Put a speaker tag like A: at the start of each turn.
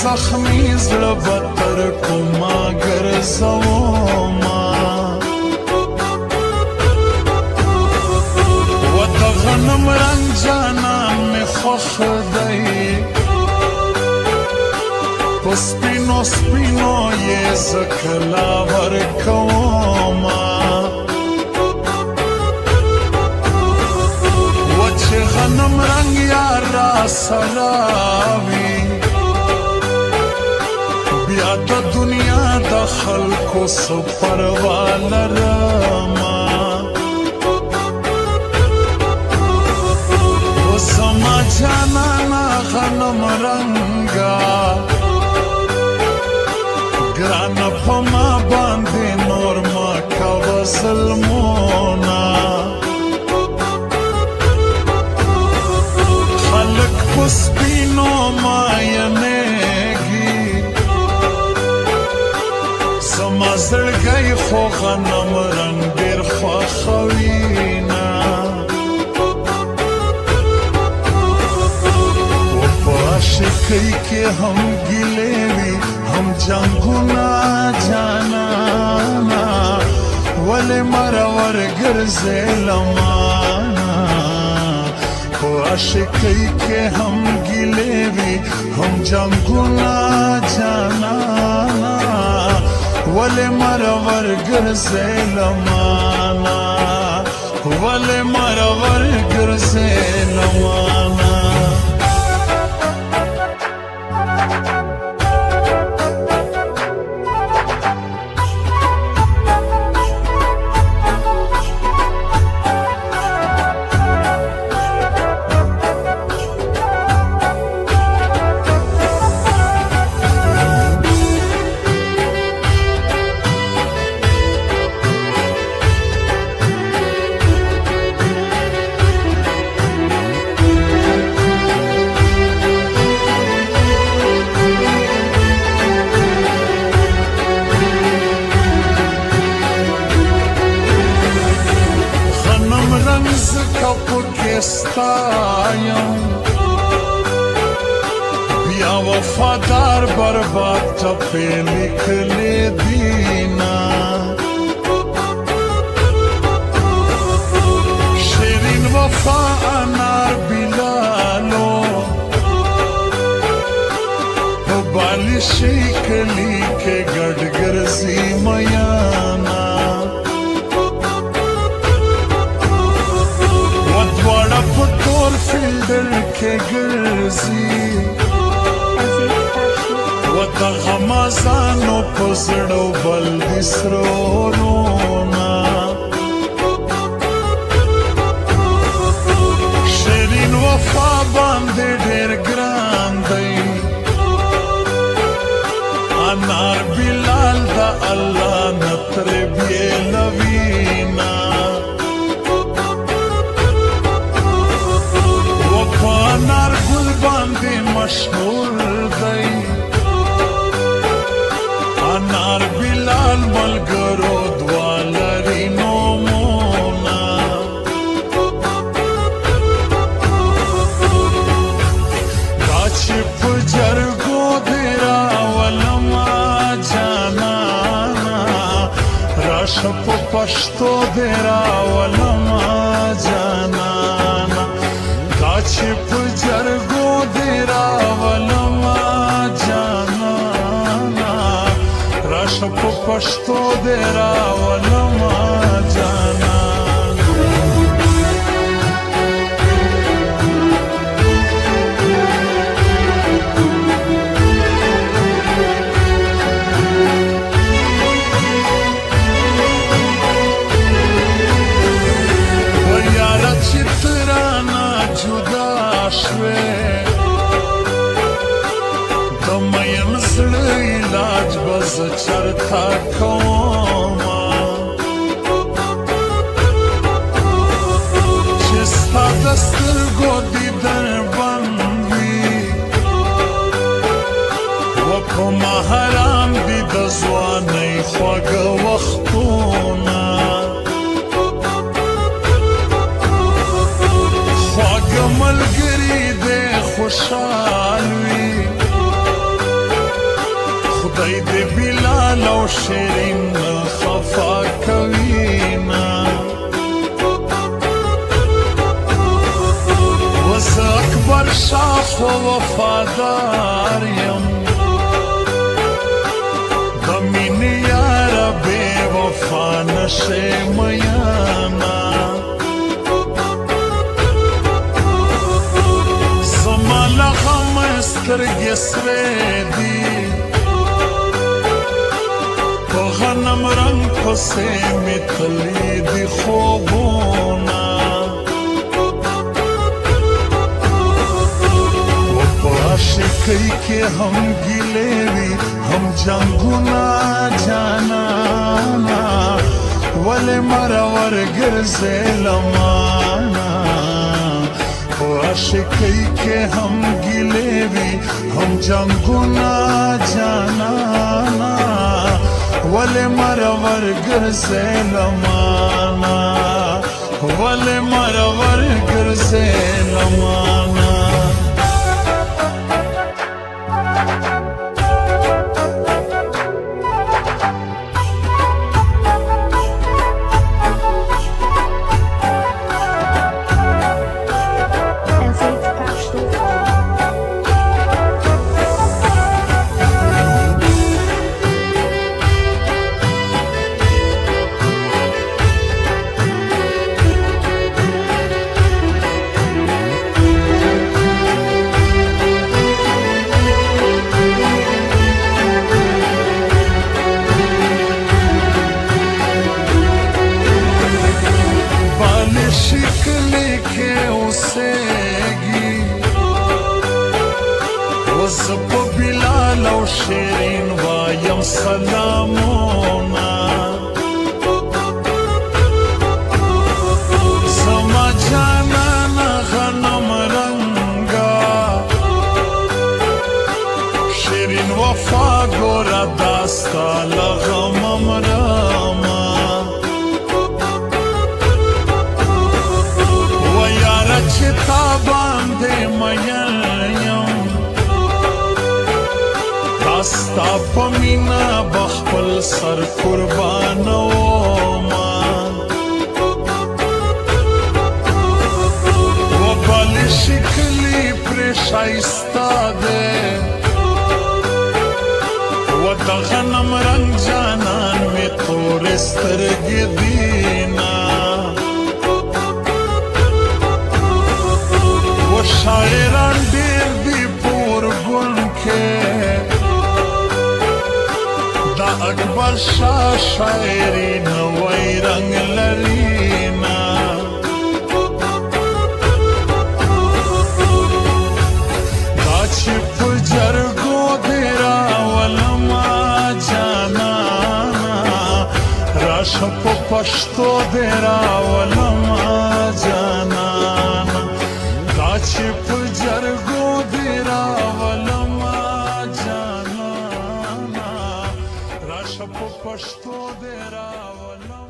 A: زخمی زړه به تر کومه ګرځومه و د غنم رنګ جانان مې خوښ دی په سپینو سپینو یې زه کله ورکومه و چې غنم رنګ یار را سره وي بیا د دنیا د خلکو څه پروا لرمه و زما جانانه غنم رنګه ګرانه په ما باندې نور مه کوه ظلمونه خلک په سپینو ماینېږي زما زړګی خو غنم رنګ ډېر خوښوینه و په عاشقۍ کې هم ګیلې وي هم جنګونه جانانه ولې مرور ګرځې لمانه په عاشقۍ کې هم ګیلې وي هم جنګونه جانانه ولې مرور ګرځې لمانه ولې مرور ګرځې لمانه ستایم بیا وفادار برباد ټپې لیکلې دینه شیرین وفا انار بلالو په بالشي کلی کې ګډ ګرځي میانا دواړه په تور فیلډر کې ګرځي و د غمازانو په زړو بل دي سرورونه شیرین وفا باندې ډېر ګران دی انار بلال د الله نه ترې بېلوینه انار ګل باندې مشهور دی انار بلال ملګرو دوا لري نومونه دا چې په جرګو دې راولمه جانانه راشه په پښتو دې راولمه جانانه چې په جرګو دې راولمه جانانه راشه په پښتو دې راولمه جانانه و یاره چې ته رانه جدا شوې د مین زړه علاج به زه چرته کومه چې ستا د سترګو دیدن بند وي و په ما حرام دي د ځوانۍ خواږه وختونه ملګری دې خوشحال وي وای د بلال او شیرین خفا کوینا وز اکبر شاخ و وفادار یم د مینې یاره بې وفا نشې میانا زما له غمه سترګې سرې دي په غنم رنګ پسې مې تللي دي خوبونه و په عاشقۍ کې هم ګیلې وي هم جنګونه جانانا ولې مرور ګرځې لمانا په عاشقۍ کې هم ګیلې وي هم جنګونه جانانا ولې مرور ګرځې لمانا ولې مرور ګرځې لمانا شکلی کے اوسیگی وز پا بلال او شیرین وایم سلامونا زما جانانا غنم رنگا شیرین وفا گورا داستا لغمم راما چې تا باندې مین یم دا ستا په مینه به خپل سر قربانومه و بلې شکلي پرې ښایسته دی و د غنم رنګ جانان مې تورې سترګې دینه شاعران ډېر دي پورګون کې دا اکبر شاه شاعري نوی رنګ لري نه دا چې په جرګو دې راولما جانانا راشه په پښتو دې راولما جانانا دا چې په جرګو دې راولما جانانا راشه په پښتو دې راولما